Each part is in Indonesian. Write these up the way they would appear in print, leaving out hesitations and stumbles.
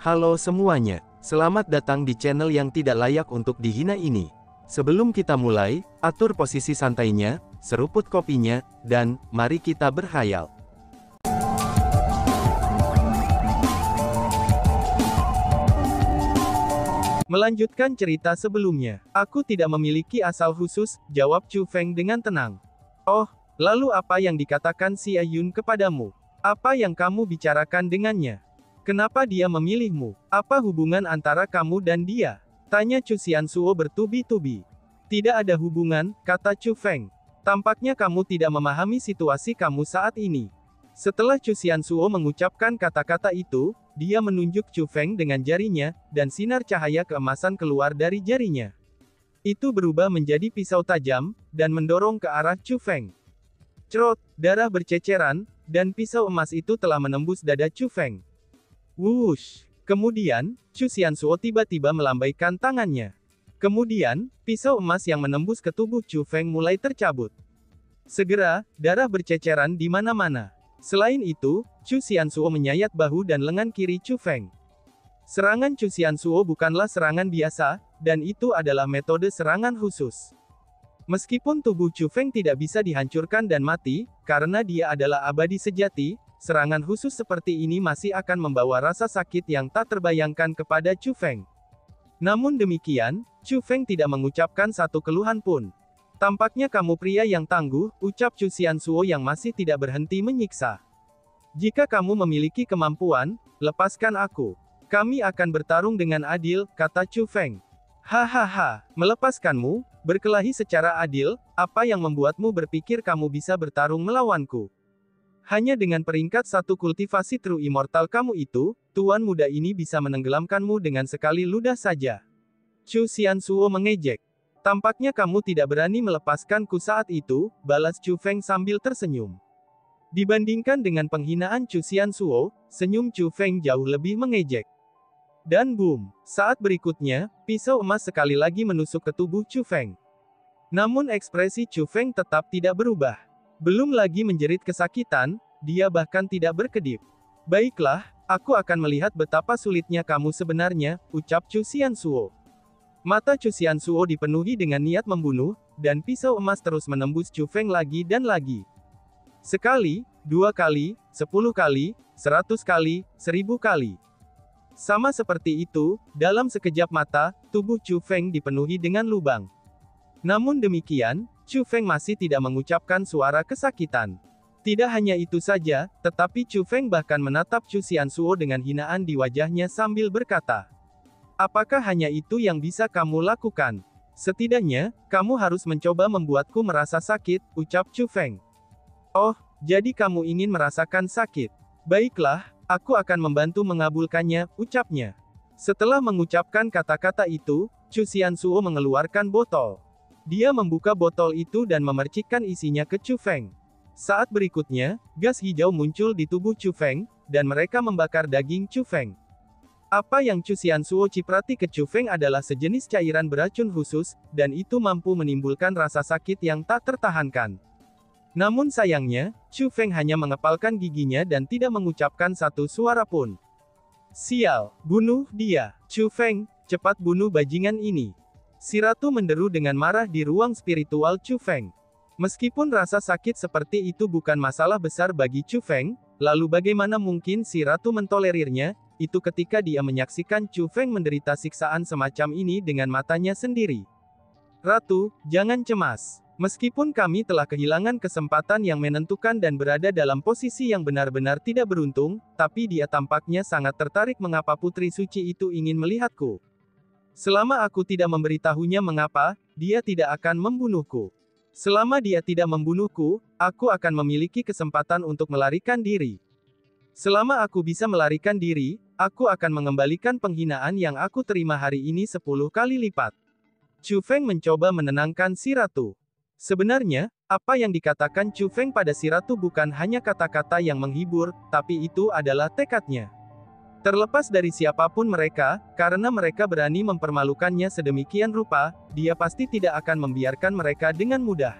Halo semuanya, selamat datang di channel yang tidak layak untuk dihina ini. Sebelum kita mulai, atur posisi santainya, seruput kopinya, dan mari kita berkhayal. Melanjutkan cerita sebelumnya, aku tidak memiliki asal khusus, jawab Chu Feng dengan tenang. Oh, lalu apa yang dikatakan Xia Yun kepadamu? Apa yang kamu bicarakan dengannya? Kenapa dia memilihmu? Apa hubungan antara kamu dan dia? Tanya Chu Xiansuo bertubi-tubi. Tidak ada hubungan, kata Chu Feng. Tampaknya kamu tidak memahami situasi kamu saat ini. Setelah Chu Xiansuo mengucapkan kata-kata itu, dia menunjuk Chu Feng dengan jarinya, dan sinar cahaya keemasan keluar dari jarinya. Itu berubah menjadi pisau tajam, dan mendorong ke arah Chu Feng. Cerot, darah berceceran, dan pisau emas itu telah menembus dada Chu Feng. Wush! Kemudian, Chu Xiansuo tiba-tiba melambaikan tangannya. Kemudian, pisau emas yang menembus ke tubuh Chu Feng mulai tercabut. Segera, darah berceceran di mana-mana. Selain itu, Chu Xiansuo menyayat bahu dan lengan kiri Chu Feng. Serangan Chu Xiansuo bukanlah serangan biasa, dan itu adalah metode serangan khusus. Meskipun tubuh Chu Feng tidak bisa dihancurkan dan mati, karena dia adalah abadi sejati, serangan khusus seperti ini masih akan membawa rasa sakit yang tak terbayangkan kepada Chu Feng. Namun demikian, Chu Feng tidak mengucapkan satu keluhan pun. Tampaknya kamu pria yang tangguh, ucap Chu Xiansuo yang masih tidak berhenti menyiksa. Jika kamu memiliki kemampuan, lepaskan aku. Kami akan bertarung dengan adil, kata Chu Feng. Hahaha, melepaskanmu, berkelahi secara adil, apa yang membuatmu berpikir kamu bisa bertarung melawanku? Hanya dengan peringkat satu kultivasi True Immortal kamu itu, tuan muda ini bisa menenggelamkanmu dengan sekali ludah saja. Chu Xiansuo mengejek. Tampaknya kamu tidak berani melepaskanku saat itu, balas Chu Feng sambil tersenyum. Dibandingkan dengan penghinaan Chu Xiansuo, senyum Chu Feng jauh lebih mengejek. Dan boom, saat berikutnya, pisau emas sekali lagi menusuk ke tubuh Chu Feng. Namun ekspresi Chu Feng tetap tidak berubah. Belum lagi menjerit kesakitan, dia bahkan tidak berkedip. Baiklah, aku akan melihat betapa sulitnya kamu sebenarnya, ucap Chu Xiansuo. Mata Chu Xiansuo dipenuhi dengan niat membunuh, dan pisau emas terus menembus Chu Feng lagi dan lagi. Sekali, 2 kali, 10 kali, 100 kali, 1000 kali. Sama seperti itu, dalam sekejap mata, tubuh Chu Feng dipenuhi dengan lubang. Namun demikian, Chu Feng masih tidak mengucapkan suara kesakitan. Tidak hanya itu saja, tetapi Chu Feng bahkan menatap Chu Xiansuo dengan hinaan di wajahnya sambil berkata, apakah hanya itu yang bisa kamu lakukan? Setidaknya, kamu harus mencoba membuatku merasa sakit, ucap Chu Feng. Oh, jadi kamu ingin merasakan sakit? Baiklah, aku akan membantu mengabulkannya, ucapnya. Setelah mengucapkan kata-kata itu, Chu Xiansuo mengeluarkan botol. Dia membuka botol itu dan memercikkan isinya ke Chu Feng. Saat berikutnya, gas hijau muncul di tubuh Chu Feng, dan mereka membakar daging Chu Feng. Apa yang Chu Xiansuo ciprati ke Chu Feng adalah sejenis cairan beracun khusus, dan itu mampu menimbulkan rasa sakit yang tak tertahankan. Namun sayangnya, Chu Feng hanya mengepalkan giginya dan tidak mengucapkan satu suara pun. Sial, bunuh dia, Chu Feng, cepat bunuh bajingan ini. Si ratu menderu dengan marah di ruang spiritual Chu Feng. Meskipun rasa sakit seperti itu bukan masalah besar bagi Chu Feng, lalu bagaimana mungkin si ratu mentolerirnya, itu ketika dia menyaksikan Chu Feng menderita siksaan semacam ini dengan matanya sendiri. Ratu, jangan cemas. Meskipun kami telah kehilangan kesempatan yang menentukan dan berada dalam posisi yang benar-benar tidak beruntung, tapi dia tampaknya sangat tertarik mengapa putri suci itu ingin melihatku. Selama aku tidak memberitahunya mengapa, dia tidak akan membunuhku. Selama dia tidak membunuhku, aku akan memiliki kesempatan untuk melarikan diri. Selama aku bisa melarikan diri, aku akan mengembalikan penghinaan yang aku terima hari ini 10 kali lipat. Chu Feng mencoba menenangkan si ratu. Sebenarnya, apa yang dikatakan Chu Feng pada si ratu bukan hanya kata-kata yang menghibur, tapi itu adalah tekadnya. Terlepas dari siapapun mereka, karena mereka berani mempermalukannya sedemikian rupa, dia pasti tidak akan membiarkan mereka dengan mudah.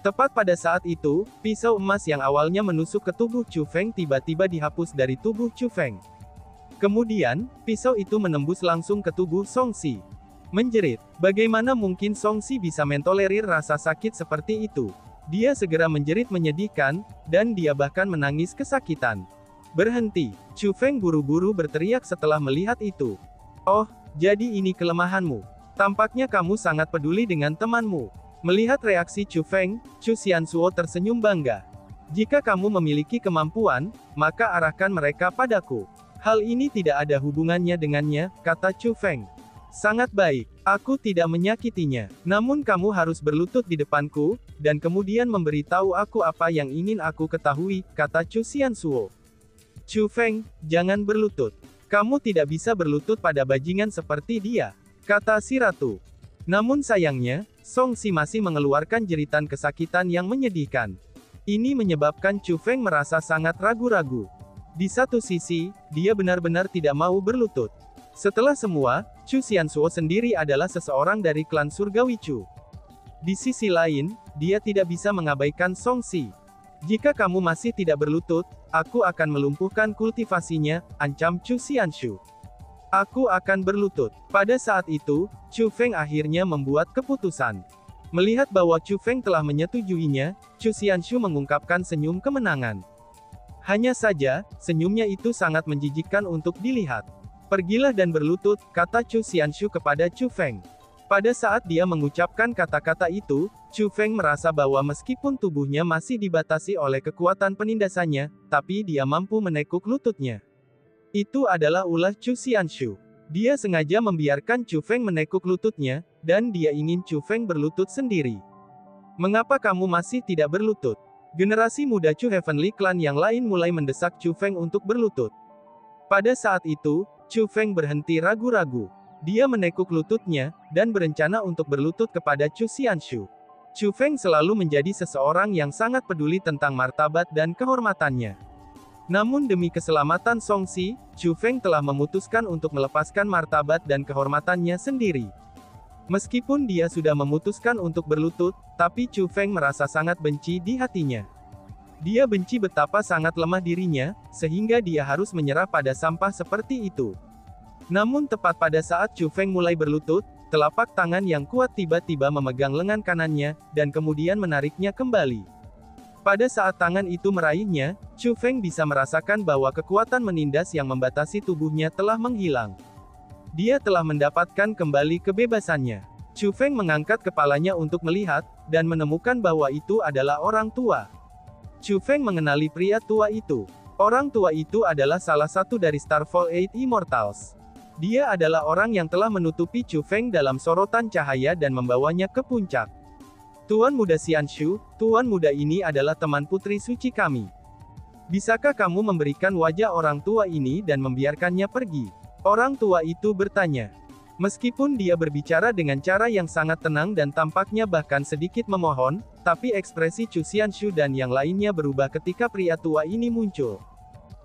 Tepat pada saat itu, pisau emas yang awalnya menusuk ke tubuh Chu Feng tiba-tiba dihapus dari tubuh Chu Feng. Kemudian, pisau itu menembus langsung ke tubuh Songxi. Menjerit, bagaimana mungkin Songxi bisa mentolerir rasa sakit seperti itu? Dia segera menjerit menyedihkan, dan dia bahkan menangis kesakitan. Berhenti, Chu Feng buru-buru berteriak setelah melihat itu. Oh, jadi ini kelemahanmu. Tampaknya kamu sangat peduli dengan temanmu. Melihat reaksi Chu Feng, Chu Xianzuo tersenyum bangga. Jika kamu memiliki kemampuan, maka arahkan mereka padaku. Hal ini tidak ada hubungannya dengannya, kata Chu Feng. Sangat baik, aku tidak menyakitinya. Namun kamu harus berlutut di depanku, dan kemudian memberitahu aku apa yang ingin aku ketahui, kata Chu Xianzuo. Chu Feng, jangan berlutut. Kamu tidak bisa berlutut pada bajingan seperti dia, kata si ratu. Namun sayangnya, Songxi masih mengeluarkan jeritan kesakitan yang menyedihkan. Ini menyebabkan Chu Feng merasa sangat ragu-ragu. Di satu sisi, dia benar-benar tidak mau berlutut. Setelah semua, Chu Xianzuo sendiri adalah seseorang dari klan Surgawi Chu. Di sisi lain, dia tidak bisa mengabaikan Songxi. Jika kamu masih tidak berlutut, aku akan melumpuhkan kultivasinya, ancam Chu Xianshu. Aku akan berlutut. Pada saat itu, Chu Feng akhirnya membuat keputusan. Melihat bahwa Chu Feng telah menyetujuinya, Chu Xianshu mengungkapkan senyum kemenangan. Hanya saja, senyumnya itu sangat menjijikkan untuk dilihat. Pergilah dan berlutut, kata Chu Xianshu kepada Chu Feng. Pada saat dia mengucapkan kata-kata itu, Chu Feng merasa bahwa meskipun tubuhnya masih dibatasi oleh kekuatan penindasannya, tapi dia mampu menekuk lututnya. Itu adalah ulah Chu Xianshu. Dia sengaja membiarkan Chu Feng menekuk lututnya, dan dia ingin Chu Feng berlutut sendiri. Mengapa kamu masih tidak berlutut? Generasi muda Chu Heavenly Clan yang lain mulai mendesak Chu Feng untuk berlutut. Pada saat itu, Chu Feng berhenti ragu-ragu. Dia menekuk lututnya, dan berencana untuk berlutut kepada Chu Xianshu. Chu Feng selalu menjadi seseorang yang sangat peduli tentang martabat dan kehormatannya. Namun demi keselamatan Songxi, Chu Feng telah memutuskan untuk melepaskan martabat dan kehormatannya sendiri. Meskipun dia sudah memutuskan untuk berlutut, tapi Chu Feng merasa sangat benci di hatinya. Dia benci betapa sangat lemah dirinya, sehingga dia harus menyerah pada sampah seperti itu. Namun tepat pada saat Chu Feng mulai berlutut, telapak tangan yang kuat tiba-tiba memegang lengan kanannya, dan kemudian menariknya kembali. Pada saat tangan itu meraihnya, Chu Feng bisa merasakan bahwa kekuatan menindas yang membatasi tubuhnya telah menghilang. Dia telah mendapatkan kembali kebebasannya. Chu Feng mengangkat kepalanya untuk melihat, dan menemukan bahwa itu adalah orang tua. Chu Feng mengenali pria tua itu. Orang tua itu adalah salah satu dari Starfall 8 Immortals. Dia adalah orang yang telah menutupi Chu Feng dalam sorotan cahaya dan membawanya ke puncak. Tuan Muda Xianshu, Tuan Muda ini adalah teman putri suci kami. Bisakah kamu memberikan wajah orang tua ini dan membiarkannya pergi? Orang tua itu bertanya. Meskipun dia berbicara dengan cara yang sangat tenang dan tampaknya bahkan sedikit memohon, tapi ekspresi Chu Xianshu dan yang lainnya berubah ketika pria tua ini muncul.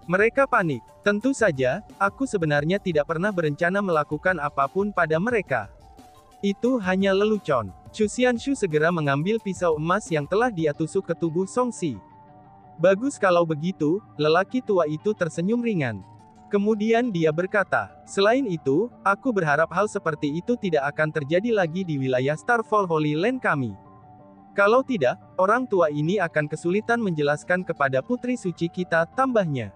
Mereka panik. Tentu saja, aku sebenarnya tidak pernah berencana melakukan apapun pada mereka. Itu hanya lelucon. Chu Xianshu segera mengambil pisau emas yang telah dia tusuk ke tubuh Songxi. Bagus kalau begitu, lelaki tua itu tersenyum ringan. Kemudian dia berkata, selain itu, aku berharap hal seperti itu tidak akan terjadi lagi di wilayah Starfall Holy Land kami. Kalau tidak, orang tua ini akan kesulitan menjelaskan kepada putri suci kita, tambahnya.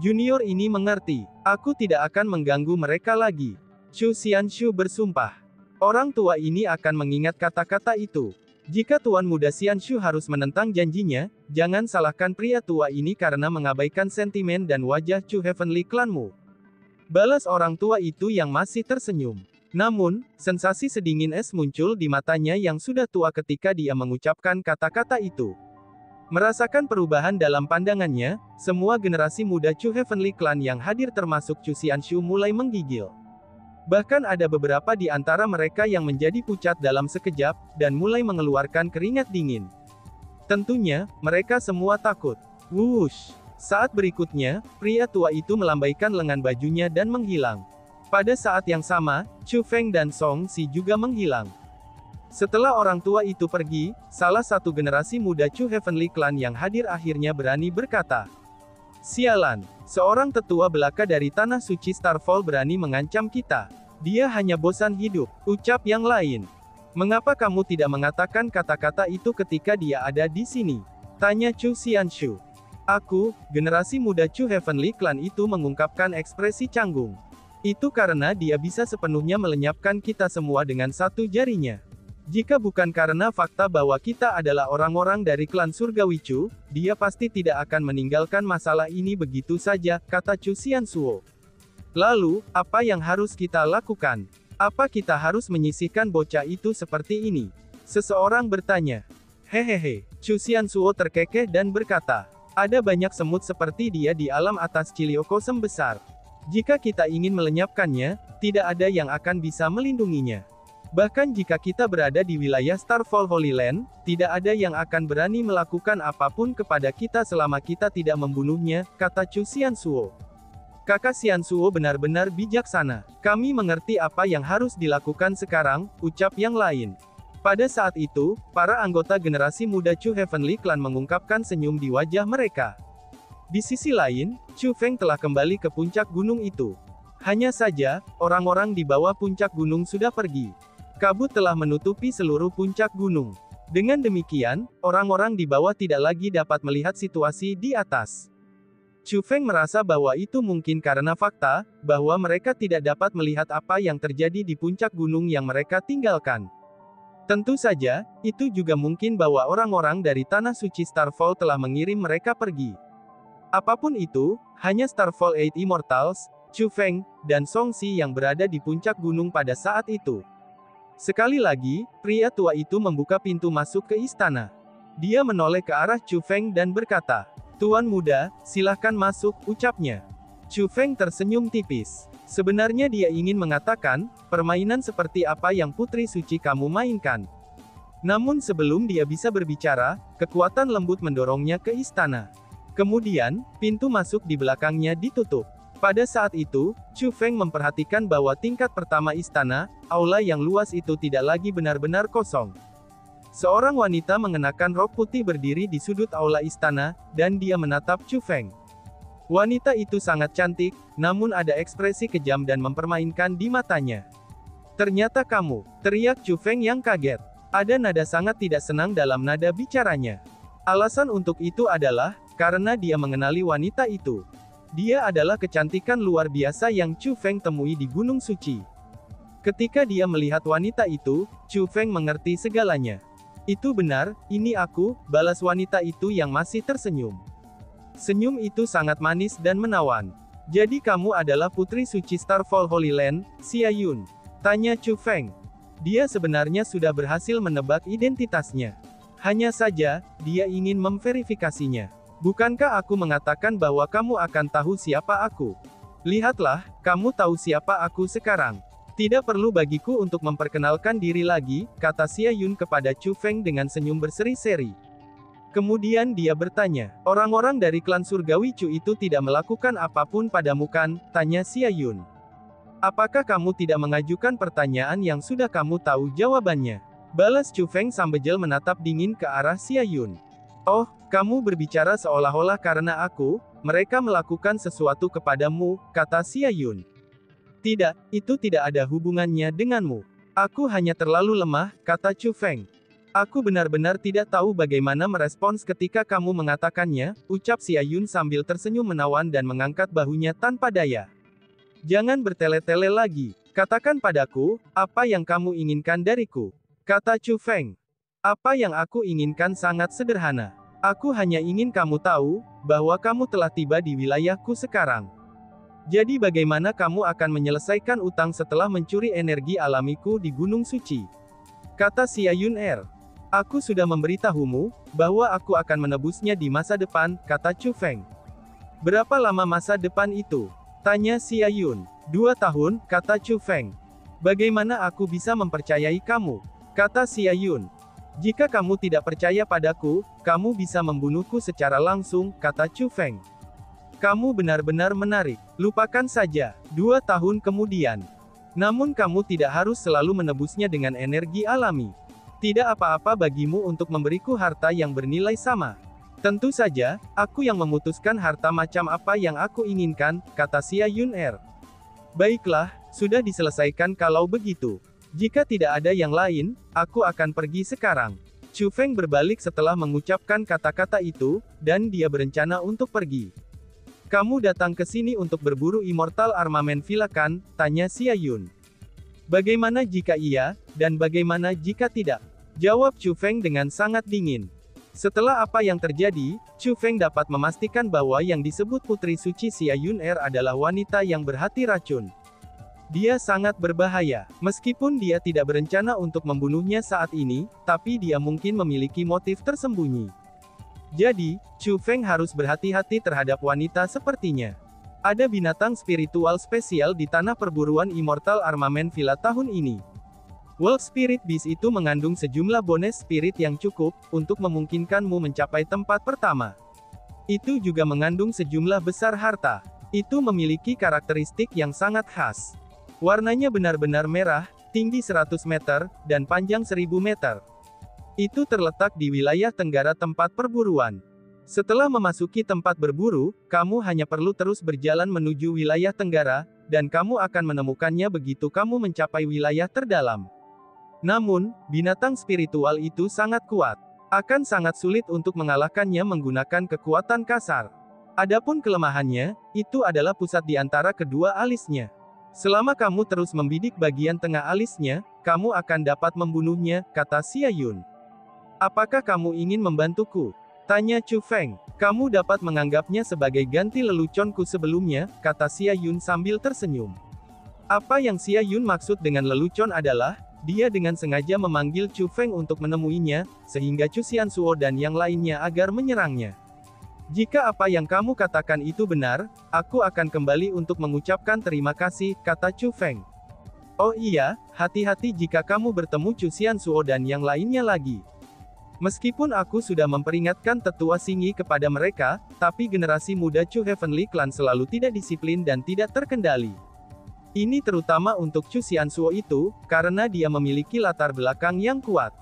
Junior ini mengerti, aku tidak akan mengganggu mereka lagi. Chu Xianshu bersumpah. Orang tua ini akan mengingat kata-kata itu. Jika Tuan Muda Xianshu harus menentang janjinya, jangan salahkan pria tua ini karena mengabaikan sentimen dan wajah Chu Heavenly Clanmu. Balas orang tua itu yang masih tersenyum. Namun, sensasi sedingin es muncul di matanya yang sudah tua ketika dia mengucapkan kata-kata itu. Merasakan perubahan dalam pandangannya, semua generasi muda Chu Heavenly Clan yang hadir termasuk Chu Xianshu mulai menggigil. Bahkan ada beberapa di antara mereka yang menjadi pucat dalam sekejap, dan mulai mengeluarkan keringat dingin. Tentunya, mereka semua takut. Wush! Saat berikutnya, pria tua itu melambaikan lengan bajunya dan menghilang. Pada saat yang sama, Chu Feng dan Songxi juga menghilang. Setelah orang tua itu pergi, salah satu generasi muda Chu Heavenly Clan yang hadir akhirnya berani berkata. Sialan, seorang tetua belaka dari Tanah Suci Starfall berani mengancam kita. Dia hanya bosan hidup, ucap yang lain. Mengapa kamu tidak mengatakan kata-kata itu ketika dia ada di sini? Tanya Chu Xianshu. Aku, generasi muda Chu Heavenly Clan itu mengungkapkan ekspresi canggung. Itu karena dia bisa sepenuhnya melenyapkan kita semua dengan satu jarinya. Jika bukan karena fakta bahwa kita adalah orang-orang dari klan Surgawi Chu, dia pasti tidak akan meninggalkan masalah ini begitu saja, kata Chu Xianshuo. Lalu, apa yang harus kita lakukan? Apa kita harus menyisihkan bocah itu seperti ini? Seseorang bertanya. Hehehe, Chu Xianshuo terkekeh dan berkata, ada banyak semut seperti dia di alam atas Ciliokosem besar. Jika kita ingin melenyapkannya, tidak ada yang akan bisa melindunginya. Bahkan jika kita berada di wilayah Starfall Holy Land, tidak ada yang akan berani melakukan apapun kepada kita selama kita tidak membunuhnya, kata Chu Xianshuo. Kakak Xianshuo benar-benar bijaksana. Kami mengerti apa yang harus dilakukan sekarang, ucap yang lain. Pada saat itu, para anggota generasi muda Chu Heavenly Clan mengungkapkan senyum di wajah mereka. Di sisi lain, Chu Feng telah kembali ke puncak gunung itu. Hanya saja, orang-orang di bawah puncak gunung sudah pergi. Kabut telah menutupi seluruh puncak gunung. Dengan demikian, orang-orang di bawah tidak lagi dapat melihat situasi di atas. Chu Feng merasa bahwa itu mungkin karena fakta, bahwa mereka tidak dapat melihat apa yang terjadi di puncak gunung yang mereka tinggalkan. Tentu saja, itu juga mungkin bahwa orang-orang dari Tanah Suci Starfall telah mengirim mereka pergi. Apapun itu, hanya Starfall 8 Immortals, Chu Feng, dan Song Xi yang berada di puncak gunung pada saat itu. Sekali lagi, pria tua itu membuka pintu masuk ke istana. Dia menoleh ke arah Chu Feng dan berkata, Tuan muda, silahkan masuk, ucapnya. Chu Feng tersenyum tipis. Sebenarnya dia ingin mengatakan, permainan seperti apa yang Putri Suci kamu mainkan. Namun sebelum dia bisa berbicara, kekuatan lembut mendorongnya ke istana. Kemudian, pintu masuk di belakangnya ditutup. Pada saat itu, Chu Feng memperhatikan bahwa tingkat pertama istana, aula yang luas itu tidak lagi benar-benar kosong. Seorang wanita mengenakan rok putih berdiri di sudut aula istana, dan dia menatap Chu Feng. Wanita itu sangat cantik, namun ada ekspresi kejam dan mempermainkan di matanya. Ternyata kamu, teriak Chu Feng yang kaget. Ada nada sangat tidak senang dalam nada bicaranya. Alasan untuk itu adalah, karena dia mengenali wanita itu. Dia adalah kecantikan luar biasa yang Chu Feng temui di Gunung Suci. Ketika dia melihat wanita itu, Chu Feng mengerti segalanya. Itu benar, ini aku, balas wanita itu yang masih tersenyum. Senyum itu sangat manis dan menawan. Jadi kamu adalah Putri Suci Starfall Holy Land, Xia Yun? Tanya Chu Feng. Dia sebenarnya sudah berhasil menebak identitasnya. Hanya saja, dia ingin memverifikasinya. Bukankah aku mengatakan bahwa kamu akan tahu siapa aku? Lihatlah, kamu tahu siapa aku sekarang. Tidak perlu bagiku untuk memperkenalkan diri lagi, kata Xia Yun kepada Chu Feng dengan senyum berseri-seri. Kemudian dia bertanya, orang-orang dari klan Surgawi Chu itu tidak melakukan apapun padamu kan? Tanya Xia Yun. Apakah kamu tidak mengajukan pertanyaan yang sudah kamu tahu jawabannya? Balas Chu Feng sambil menatap dingin ke arah Xia Yun. Oh, kamu berbicara seolah-olah karena aku, mereka melakukan sesuatu kepadamu, kata Xia Yun. Tidak, itu tidak ada hubungannya denganmu. Aku hanya terlalu lemah, kata Chu Feng. Aku benar-benar tidak tahu bagaimana merespons ketika kamu mengatakannya, ucap Xia Yun sambil tersenyum menawan dan mengangkat bahunya tanpa daya. Jangan bertele-tele lagi. Katakan padaku, apa yang kamu inginkan dariku? Kata Chu Feng. Apa yang aku inginkan sangat sederhana. Aku hanya ingin kamu tahu, bahwa kamu telah tiba di wilayahku sekarang. Jadi bagaimana kamu akan menyelesaikan utang setelah mencuri energi alamiku di Gunung Suci? Kata Xia Yun. Aku sudah memberitahumu, bahwa aku akan menebusnya di masa depan, kata Chu Feng. Berapa lama masa depan itu? Tanya Xia Yun. 2 tahun, kata Chu Feng. Bagaimana aku bisa mempercayai kamu? Kata Xia Yun. Jika kamu tidak percaya padaku, kamu bisa membunuhku secara langsung, kata Chu Feng. Kamu benar-benar menarik. Lupakan saja. 2 tahun kemudian. Namun kamu tidak harus selalu menebusnya dengan energi alami. Tidak apa-apa bagimu untuk memberiku harta yang bernilai sama. Tentu saja, aku yang memutuskan harta macam apa yang aku inginkan, kata Xia Yun. Baiklah, sudah diselesaikan kalau begitu. Jika tidak ada yang lain, aku akan pergi sekarang. Chu Feng berbalik setelah mengucapkan kata-kata itu, dan dia berencana untuk pergi. Kamu datang ke sini untuk berburu Immortal Armament Villa kan? Tanya Xia Yun. Bagaimana jika iya, dan bagaimana jika tidak? Jawab Chu Feng dengan sangat dingin. Setelah apa yang terjadi, Chu Feng dapat memastikan bahwa yang disebut Putri Suci Xia Yun adalah wanita yang berhati racun. Dia sangat berbahaya. Meskipun dia tidak berencana untuk membunuhnya saat ini, tapi dia mungkin memiliki motif tersembunyi. Jadi, Chu Feng harus berhati-hati terhadap wanita sepertinya. Ada binatang spiritual spesial di tanah perburuan Immortal Armament Villa tahun ini. World Spirit Beast itu mengandung sejumlah bonus spirit yang cukup, untuk memungkinkanmu mencapai tempat pertama. Itu juga mengandung sejumlah besar harta. Itu memiliki karakteristik yang sangat khas. Warnanya benar-benar merah, tinggi 100 meter, dan panjang 1000 meter. Itu terletak di wilayah tenggara tempat perburuan. Setelah memasuki tempat berburu, kamu hanya perlu terus berjalan menuju wilayah tenggara, dan kamu akan menemukannya begitu kamu mencapai wilayah terdalam. Namun, binatang spiritual itu sangat kuat. Akan sangat sulit untuk mengalahkannya menggunakan kekuatan kasar. Adapun kelemahannya, itu adalah pusat di antara kedua alisnya. Selama kamu terus membidik bagian tengah alisnya, kamu akan dapat membunuhnya, kata Xia Yun. Apakah kamu ingin membantuku? Tanya Chu Feng. Kamu dapat menganggapnya sebagai ganti leluconku sebelumnya, kata Xia Yun sambil tersenyum. Apa yang Xia Yun maksud dengan lelucon adalah, dia dengan sengaja memanggil Chu Feng untuk menemuinya, sehingga Chu Xianzuo dan yang lainnya agar menyerangnya. Jika apa yang kamu katakan itu benar, aku akan kembali untuk mengucapkan terima kasih, kata Chu Feng. Oh iya, hati-hati jika kamu bertemu Chu Xianzuo dan yang lainnya lagi. Meskipun aku sudah memperingatkan tetua Xingyi kepada mereka, tapi generasi muda Chu Heavenly Clan selalu tidak disiplin dan tidak terkendali. Ini terutama untuk Chu Xianzuo itu, karena dia memiliki latar belakang yang kuat.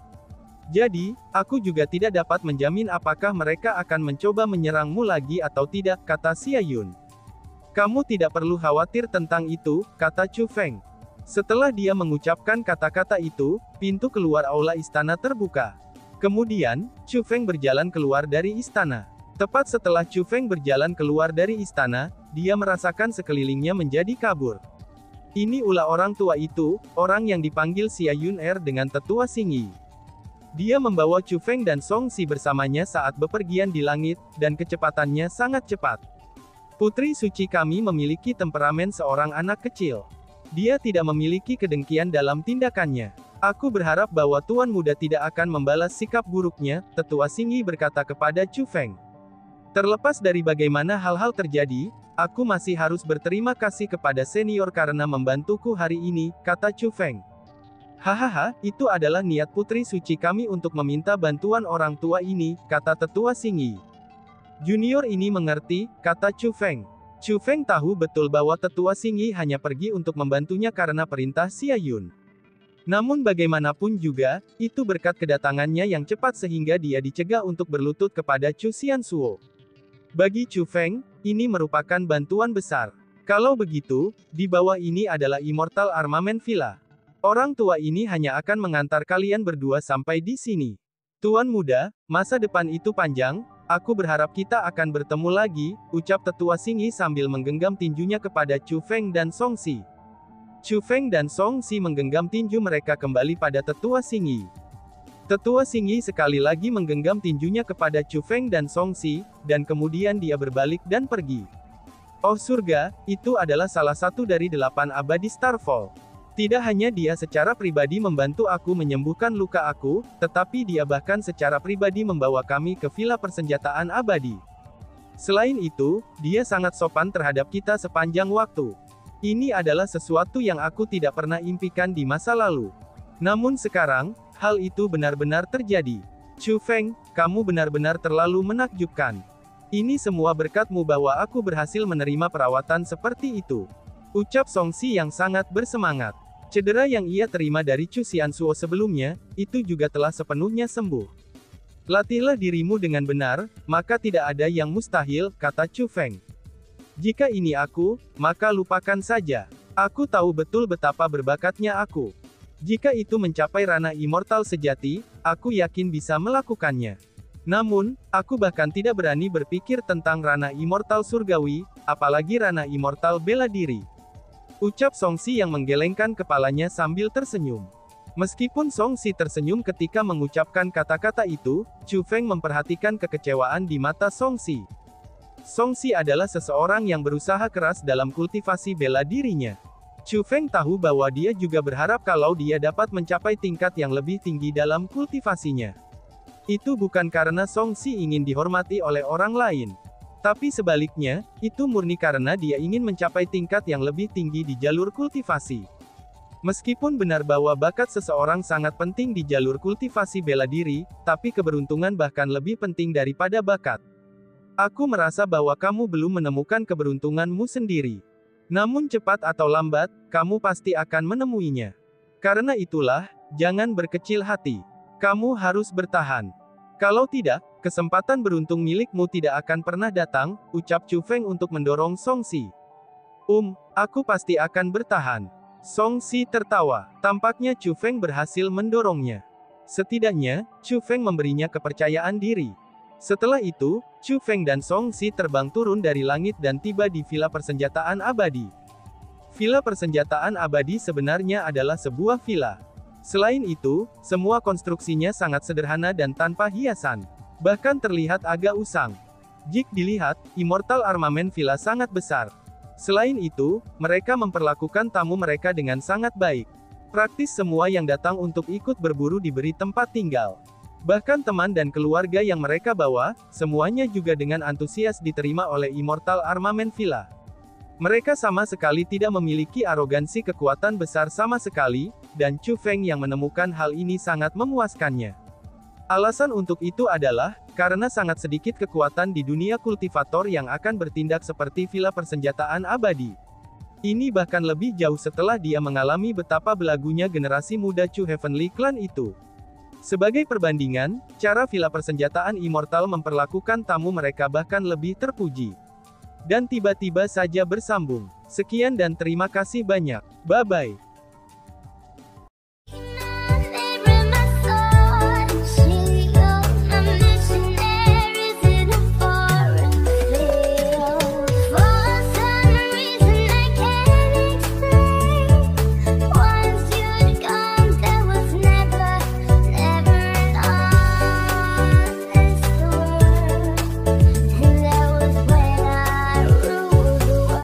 Jadi, aku juga tidak dapat menjamin apakah mereka akan mencoba menyerangmu lagi atau tidak, kata Xia Yun. Kamu tidak perlu khawatir tentang itu, kata Chu Feng. Setelah dia mengucapkan kata-kata itu, pintu keluar aula istana terbuka. Kemudian, Chu Feng berjalan keluar dari istana. Tepat setelah Chu Feng berjalan keluar dari istana, dia merasakan sekelilingnya menjadi kabur. Ini ulah orang tua itu, orang yang dipanggil Xia Yun dengan tetua Xingyi. Dia membawa Chu Feng dan Song Si bersamanya saat bepergian di langit, dan kecepatannya sangat cepat. Putri suci kami memiliki temperamen seorang anak kecil. Dia tidak memiliki kedengkian dalam tindakannya. Aku berharap bahwa Tuan Muda tidak akan membalas sikap buruknya, tetua Xingyi berkata kepada Chu Feng. Terlepas dari bagaimana hal-hal terjadi, aku masih harus berterima kasih kepada senior karena membantuku hari ini, kata Chu Feng. Hahaha, itu adalah niat putri suci kami untuk meminta bantuan orang tua ini, kata tetua Xingyi. Junior ini mengerti, kata Chu Feng. Chu Feng tahu betul bahwa tetua Xingyi hanya pergi untuk membantunya karena perintah Xia Yun. Namun bagaimanapun juga, itu berkat kedatangannya yang cepat sehingga dia dicegah untuk berlutut kepada Chu Xianzuo. Bagi Chu Feng, ini merupakan bantuan besar. Kalau begitu, di bawah ini adalah Immortal Armament Villa. Orang tua ini hanya akan mengantar kalian berdua sampai di sini. Tuan muda, masa depan itu panjang, aku berharap kita akan bertemu lagi, ucap tetua Xingyi sambil menggenggam tinjunya kepada Chu Feng dan Song Si. Chu Feng dan Song Si menggenggam tinju mereka kembali pada tetua Xingyi. Tetua Xingyi sekali lagi menggenggam tinjunya kepada Chu Feng dan Song Si, dan kemudian dia berbalik dan pergi. Oh surga, itu adalah salah satu dari 8 abadi Starfall. Tidak hanya dia secara pribadi membantu aku menyembuhkan luka aku, tetapi dia bahkan secara pribadi membawa kami ke villa persenjataan abadi. Selain itu, dia sangat sopan terhadap kita sepanjang waktu. Ini adalah sesuatu yang aku tidak pernah impikan di masa lalu. Namun sekarang, hal itu benar-benar terjadi. Chu Feng, kamu benar-benar terlalu menakjubkan. Ini semua berkatmu bahwa aku berhasil menerima perawatan seperti itu. Ucap Song Si yang sangat bersemangat. Cedera yang ia terima dari Chu Xianzuo sebelumnya, itu juga telah sepenuhnya sembuh. Latihlah dirimu dengan benar, maka tidak ada yang mustahil, kata Chu Feng. Jika ini aku, maka lupakan saja. Aku tahu betul betapa berbakatnya aku. Jika itu mencapai ranah immortal sejati, aku yakin bisa melakukannya. Namun, aku bahkan tidak berani berpikir tentang ranah immortal surgawi, apalagi ranah immortal bela diri. Ucap Songxi yang menggelengkan kepalanya sambil tersenyum. Meskipun Songxi tersenyum ketika mengucapkan kata-kata itu, Chu Feng memperhatikan kekecewaan di mata Songxi. Songxi adalah seseorang yang berusaha keras dalam kultivasi bela dirinya. Chu Feng tahu bahwa dia juga berharap kalau dia dapat mencapai tingkat yang lebih tinggi dalam kultivasinya. Itu bukan karena Songxi ingin dihormati oleh orang lain. Tapi sebaliknya, itu murni karena dia ingin mencapai tingkat yang lebih tinggi di jalur kultivasi. Meskipun benar bahwa bakat seseorang sangat penting di jalur kultivasi bela diri, tapi keberuntungan bahkan lebih penting daripada bakat. Aku merasa bahwa kamu belum menemukan keberuntunganmu sendiri. Namun cepat atau lambat, kamu pasti akan menemuinya. Karena itulah, jangan berkecil hati. Kamu harus bertahan. Kalau tidak, kesempatan beruntung milikmu tidak akan pernah datang, ucap Chu Feng untuk mendorong Songxi. Aku pasti akan bertahan. Songxi tertawa. Tampaknya Chu Feng berhasil mendorongnya. Setidaknya, Chu Feng memberinya kepercayaan diri. Setelah itu, Chu Feng dan Songxi terbang turun dari langit dan tiba di Villa Persenjataan Abadi. Villa Persenjataan Abadi sebenarnya adalah sebuah villa. Selain itu, semua konstruksinya sangat sederhana dan tanpa hiasan. Bahkan terlihat agak usang. Jika dilihat, Immortal Armament Villa sangat besar. Selain itu, mereka memperlakukan tamu mereka dengan sangat baik. Praktis semua yang datang untuk ikut berburu diberi tempat tinggal. Bahkan teman dan keluarga yang mereka bawa, semuanya juga dengan antusias diterima oleh Immortal Armament Villa. Mereka sama sekali tidak memiliki arogansi kekuatan besar sama sekali, dan Chu Feng yang menemukan hal ini sangat memuaskannya. Alasan untuk itu adalah, karena sangat sedikit kekuatan di dunia kultivator yang akan bertindak seperti Villa Persenjataan Abadi. Ini bahkan lebih jauh setelah dia mengalami betapa belagunya generasi muda Chu Heavenly Clan itu. Sebagai perbandingan, cara Villa Persenjataan Immortal memperlakukan tamu mereka bahkan lebih terpuji. Dan tiba-tiba saja bersambung. Sekian dan terima kasih banyak. Bye-bye.